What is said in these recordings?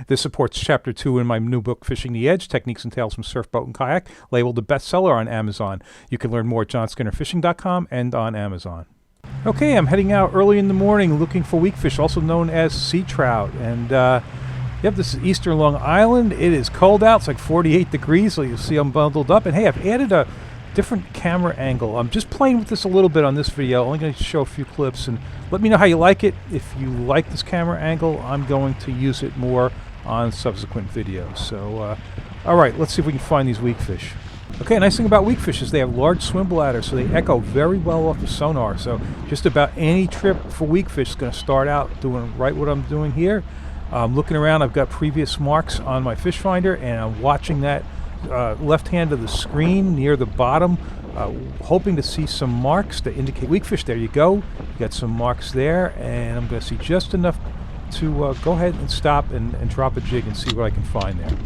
This supports Chapter 2 in my new book, Fishing the Edge, Techniques and Tales from Surf, Boat, and Kayak, labeled a bestseller on Amazon. You can learn more at johnskinnerfishing.com and on Amazon. Okay, I'm heading out early in the morning looking for weakfish, also known as sea trout. And yep, this is Eastern Long Island. It is cold out. It's like 48 degrees, so you'll see I'm bundled up. And hey, I've added a different camera angle. I'm just playing with this a little bit on this video. Only going to show a few clips, and let me know how you like it. If you like this camera angle, I'm going to use it more on subsequent videos. So, all right, let's see if we can find these weakfish. Okay, nice thing about weakfish is they have large swim bladders, so they echo very well off the sonar. So just about any trip for weakfish is going to start out doing right what I'm doing here. Looking around, I've got previous marks on my fish finder, and I'm watching that left hand of the screen near the bottom, hoping to see some marks to indicate weakfish. There you go. You got some marks there, and I'm going to see just enough to go ahead and stop and drop a jig and see what I can find there.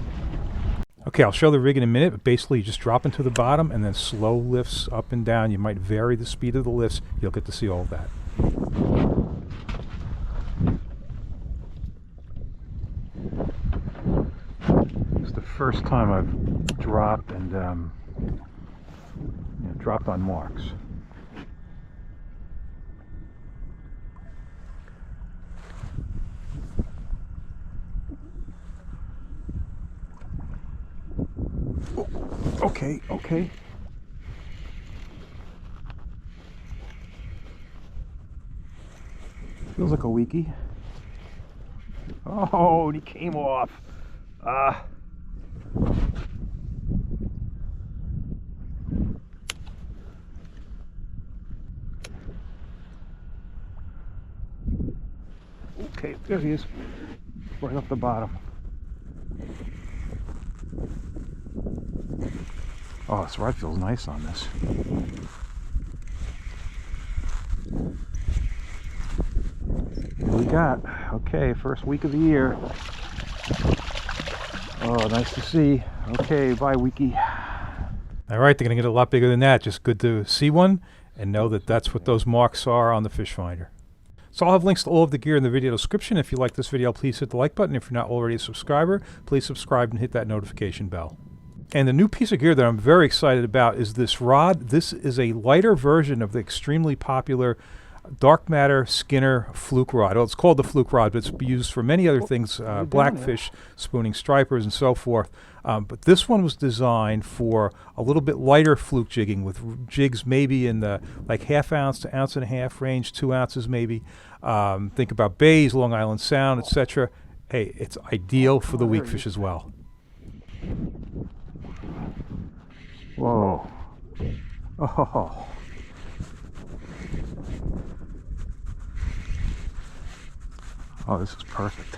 Okay, I'll show the rig in a minute, but basically you just drop into the bottom and then slow lifts up and down. You might vary the speed of the lifts. You'll get to see all of that. It's the first time I've dropped and dropped on marks. Okay, okay. Feels like a weakie. Oh, he came off. Okay, there he is. Right off the bottom. Oh, this rod feels nice on this. Here we got. Okay, first week of the year. Oh, nice to see. Okay, bye, weekie. All right, they're going to get a lot bigger than that. Just good to see one and know that that's what those marks are on the fish finder. So I'll have links to all of the gear in the video description. If you like this video, please hit the like button. If you're not already a subscriber, please subscribe and hit that notification bell. And the new piece of gear that I'm very excited about is this rod. This is a lighter version of the extremely popular Dark Matter Skinner fluke rod. Well, it's called the fluke rod, but it's used for many other things, blackfish, spooning stripers, and so forth. But this one was designed for a little bit lighter fluke jigging, with jigs maybe in the like ½ to 1.5 ounce range, 2 ounces maybe. Think about bays, Long Island Sound, etc. Hey, it's ideal for the weakfish as well. Whoa. Oh. Oh, this is perfect.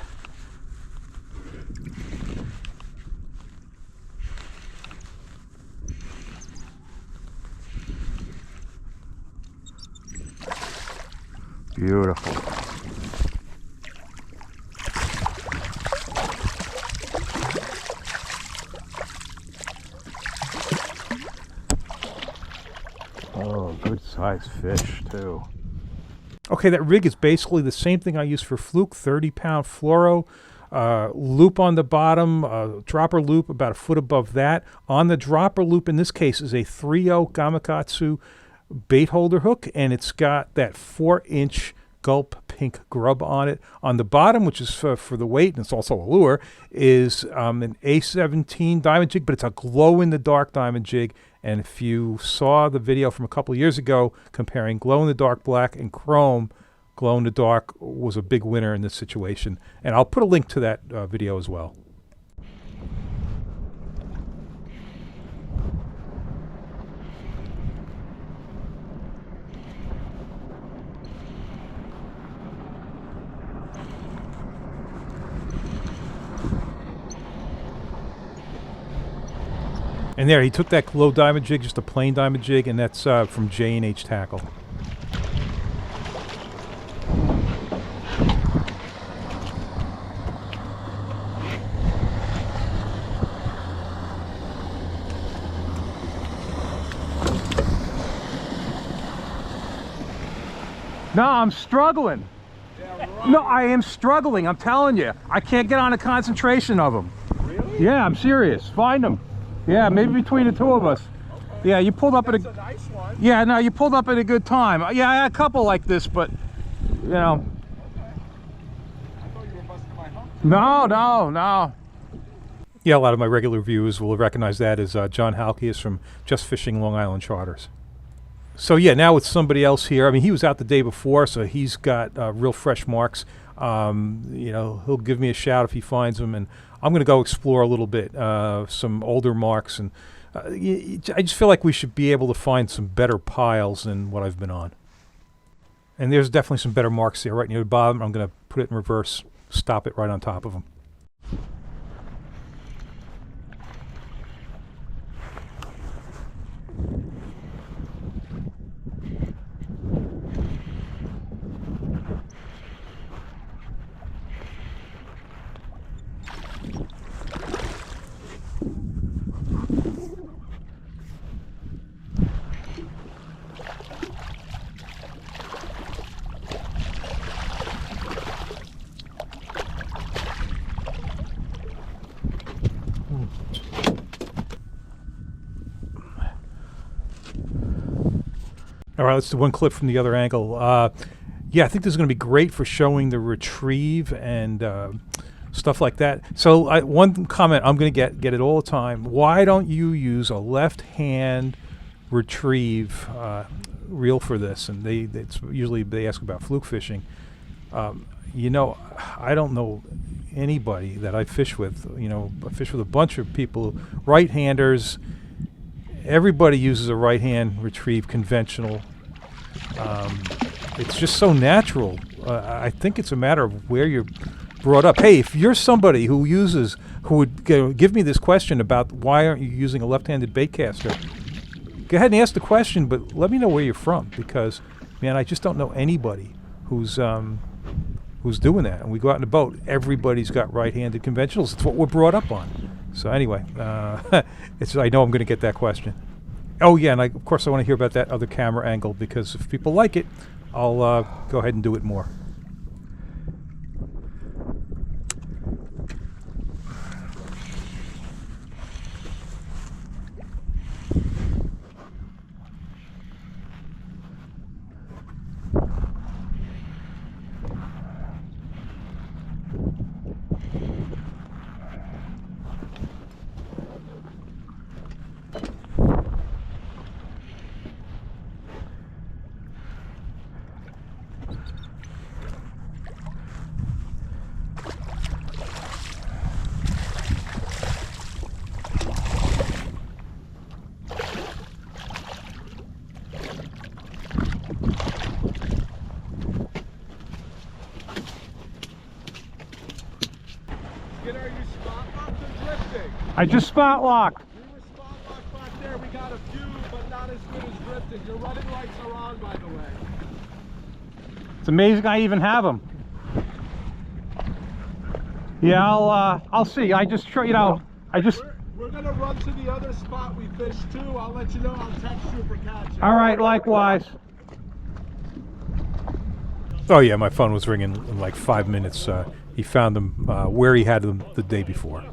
Beautiful. Oh, good sized fish too. Okay, that rig is basically the same thing I use for fluke, 30-pound fluoro, loop on the bottom, dropper loop about a foot above that. On the dropper loop in this case is a 3/0 Gamakatsu bait holder hook, and it's got that 4-inch Gulp pink grub on it. On the bottom, which is for the weight, and it's also a lure, is an A17 diamond jig, but it's a glow-in-the-dark diamond jig. And if you saw the video from a couple of years ago comparing glow-in-the-dark black and chrome, glow-in-the-dark was a big winner in this situation. And I'll put a link to that video as well. And there, he took that glow diamond jig, just a plain diamond jig, and that's from J&H Tackle. No, I'm struggling. Yeah, No, I am struggling. I'm telling you. I can't get on a concentration of them. Really? Yeah, I'm serious. Find them. Yeah, maybe between the two of us. Okay. Yeah, you pulled up at a nice one. Yeah, no, you pulled up at a good time. Yeah, I had a couple like this, but you know. Okay. I thought you were busting my hump. No. Yeah, a lot of my regular viewers will recognize that as John Halkias from Just Fishing Long Island Charters. So yeah, now with somebody else here. I mean, he was out the day before, so he's got real fresh marks. You know, he'll give me a shout if he finds them, and I'm going to go explore a little bit, some older marks, and I just feel like we should be able to find some better piles than what I've been on. And there's definitely some better marks there right near the bottom. I'm going to put it in reverse, stop it right on top of them. All right, let's do one clip from the other angle. Yeah, I think this is going to be great for showing the retrieve and stuff like that. So one comment I'm going to get it all the time. Why don't you use a left-hand retrieve reel for this? And it's usually they ask about fluke fishing. You know, I don't know anybody that I fish with. You know, I fish with a bunch of people, right-handers. Everybody uses a right-hand retrieve conventional. It's just so natural. I think it's a matter of where you're brought up. Hey, if you're somebody who would give me this question about why aren't you using a left-handed bait caster, go ahead and ask the question, but let me know where you're from, because, man, I just don't know anybody who's doing that. And we go out in the boat, everybody's got right-handed conventionals. It's what we're brought up on. So anyway, I know I'm going to get that question. Oh yeah, and of course I want to hear about that other camera angle, because if people like it, I'll go ahead and do it more. I just spot locked. We were spot locked back there. We got a few, but not as good as drifting. Your running lights are on, by the way. It's amazing I even have them. Yeah, I'll see. I just, you know, We're gonna run to the other spot we fished too. I'll let you know. I'll text you for catching. All right, likewise. Oh yeah, my phone was ringing in like 5 minutes. He found them where he had them the day before.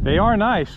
They are nice.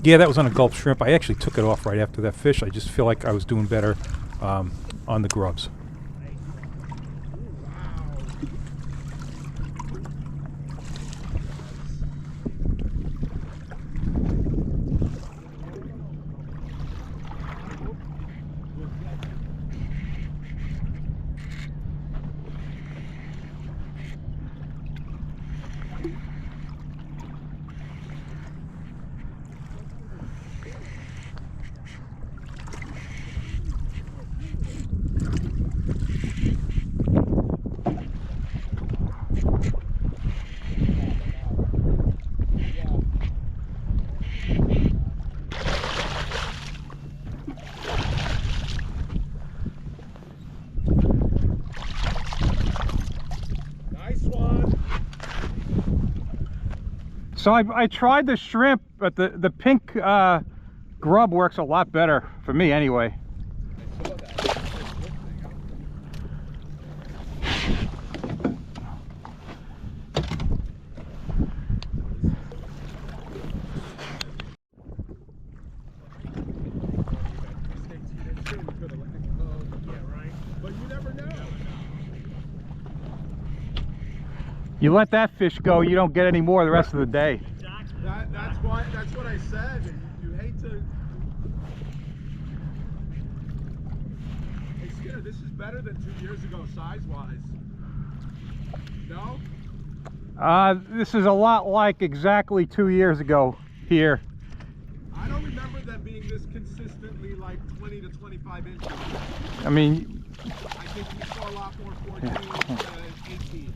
Yeah, that was on a Gulp shrimp. I actually took it off right after that fish. I just feel like I was doing better on the grubs. So I tried the shrimp, but the pink grub works a lot better for me anyway. You let that fish go, you don't get any more the rest of the day. That's what I said. You hate to. Hey Skinner, this is better than 2 years ago size-wise. No? This is a lot like exactly 2 years ago here. I don't remember them being this consistently like 20 to 25 inches. I mean, I think we saw a lot more 14 to 18.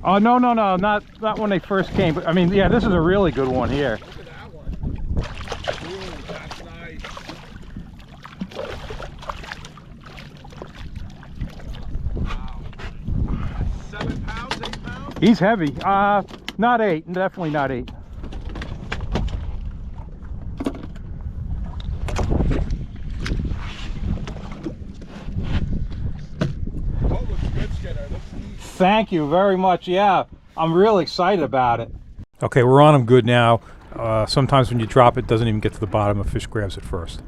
Oh, no, not when they first came. But I mean, yeah, this is a really good one here. Look at that one. Ooh, that's nice. Wow. 7 pounds, 8 pounds? He's heavy. Not 8, definitely not 8. Oh, looks good, Skinner. Looks neat. Thank you very much. Yeah, I'm really excited about it. Okay, we're on them good now. Sometimes when you drop it, it doesn't even get to the bottom. A fish grabs it first.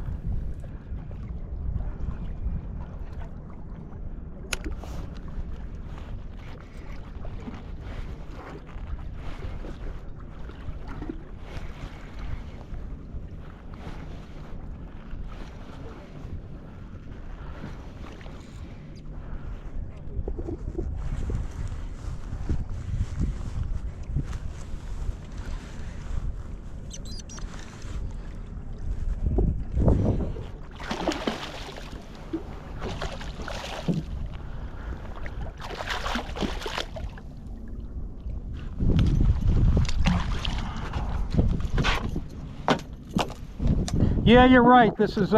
Yeah, you're right. This is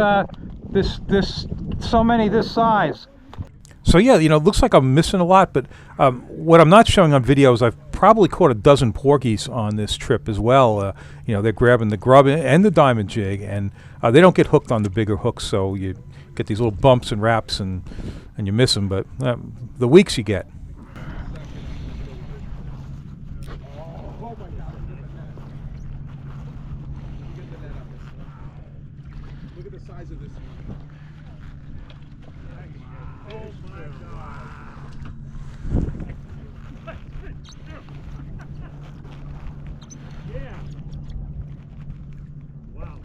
so many this size. So yeah, you know, it looks like I'm missing a lot, but what I'm not showing on video is I've probably caught a dozen porgies on this trip as well. You know, they're grabbing the grub and the diamond jig, and they don't get hooked on the bigger hooks, so you get these little bumps and wraps, and you miss them. But the weeks you get. Look at the size of this one. Oh my God. Yeah. Wow.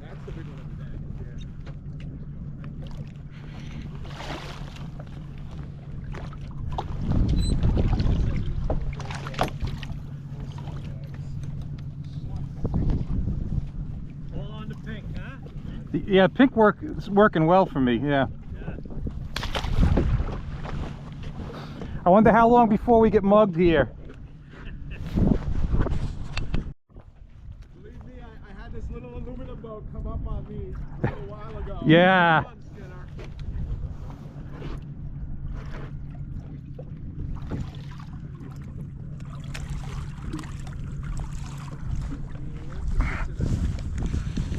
That's the big one of the day. All on the pink, huh? Yeah, pink is working well for me. Yeah. I wonder how long before we get mugged here. Believe me, I had this little aluminum boat come up on me a little while ago. Yeah. Come on,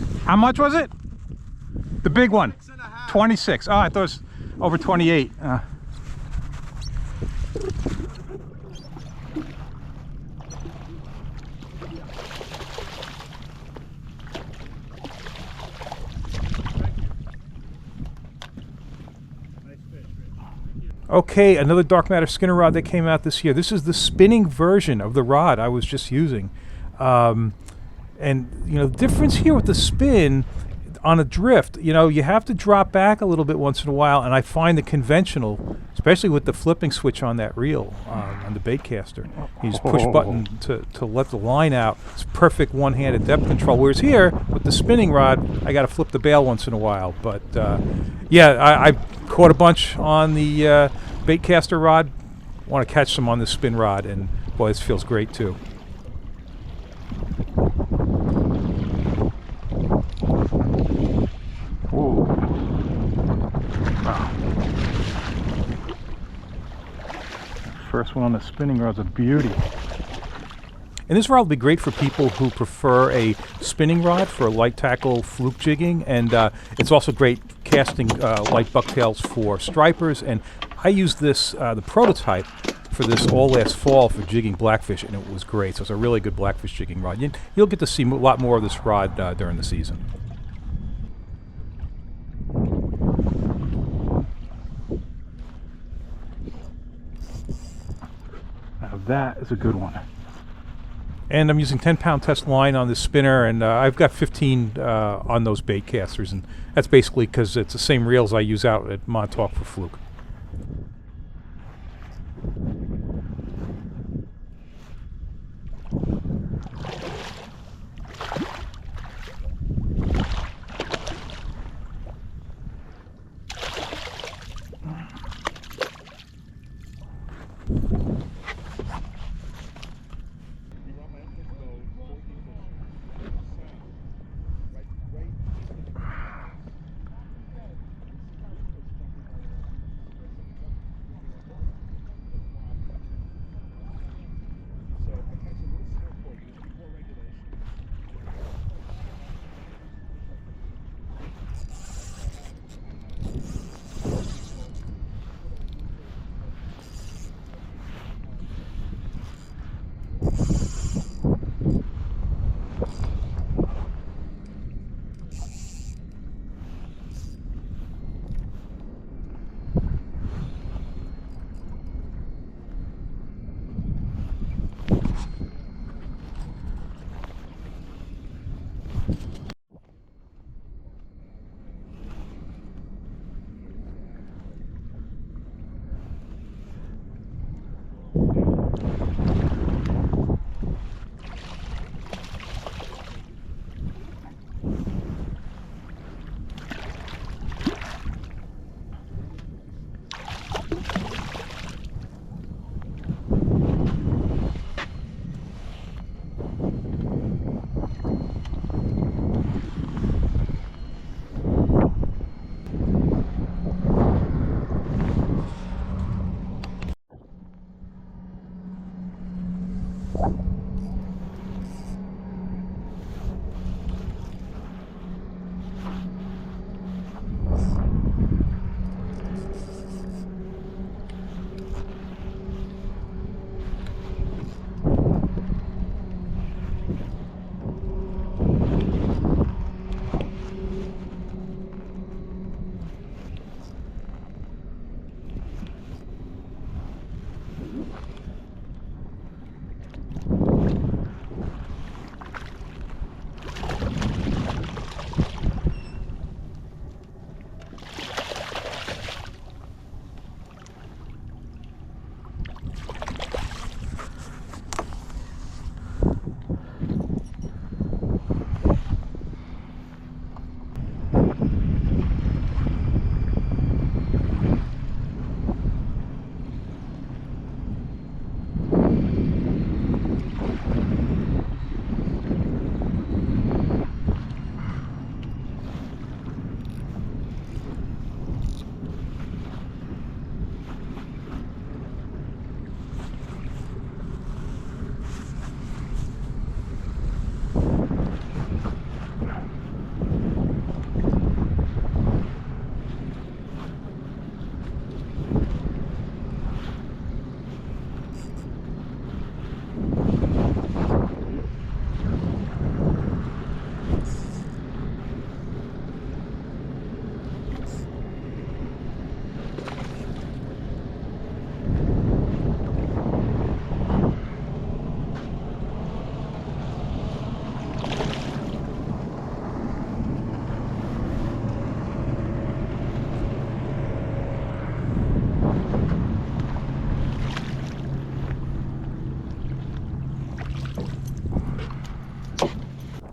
Skinner. How much was it? The big one. 6.5. 26. Oh, I thought it was over 28. Okay, another dark matter Skinner rod that came out this year. This is the spinning version of the rod I was just using. And the difference here with the spin on a drift, you have to drop back a little bit once in a while, and I find the conventional, especially with the flipping switch on that reel, on the bait caster, you just push button to let the line out. It's perfect one-handed depth control, whereas here, with the spinning rod, I got to flip the bail once in a while. But I caught a bunch on the bait caster rod. Want to catch some on the spin rod, and boy, this feels great too. Wow. First one on the spinning rod's a beauty. And this rod will be great for people who prefer a spinning rod for light tackle fluke jigging, and it's also great casting light bucktails for stripers. And I used this, the prototype, for this all last fall for jigging blackfish, and it was great. So it's a really good blackfish jigging rod. You'll get to see a lot more of this rod during the season. Now that is a good one. And I'm using 10-pound test line on this spinner, and I've got 15 on those bait casters, and that's basically because it's the same reels I use out at Montauk for fluke.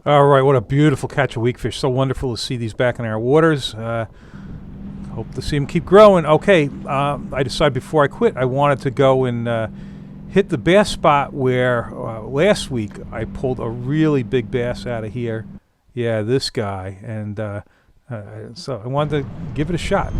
All right, what a beautiful catch of weakfish. So wonderful to see these back in our waters. Hope to see them keep growing. Okay, I decided before I quit I wanted to go and hit the bass spot where last week I pulled a really big bass out of here. Yeah, this guy. And so I wanted to give it a shot.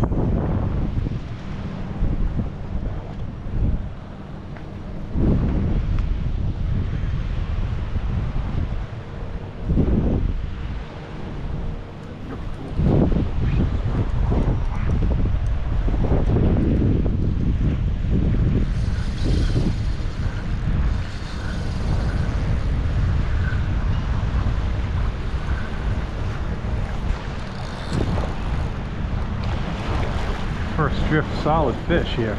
First drift solid fish here.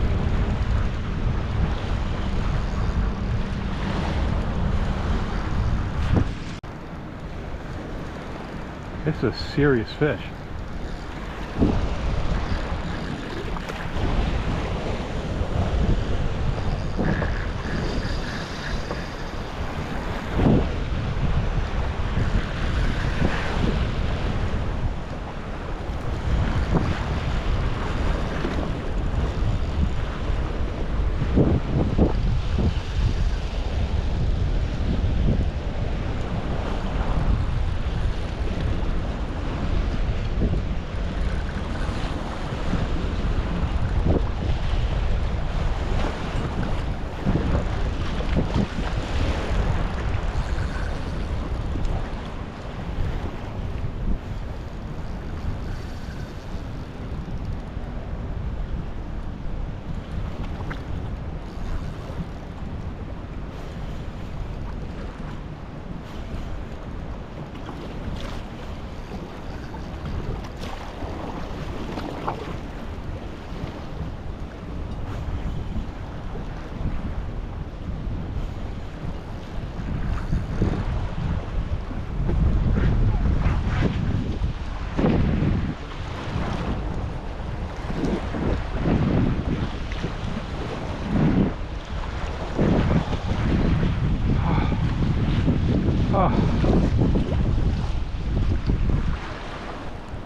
It's a serious fish.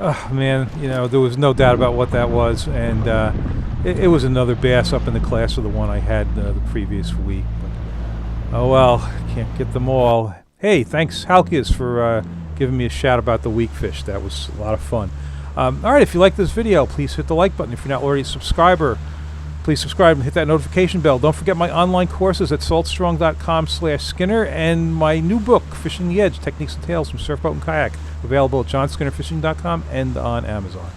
Oh man, you know, there was no doubt about what that was, and it was another bass up in the class of the one I had the previous week. But, oh well, can't get them all. Hey, thanks Halkias for giving me a shout about the weakfish. That was a lot of fun. Alright, if you like this video, please hit the like button. If you're not already a subscriber, please subscribe and hit that notification bell. Don't forget my online courses at saltstrong.com/Skinner and my new book, Fishing the Edge, Techniques and Tales from Surfboat and Kayak, available at johnskinnerfishing.com and on Amazon.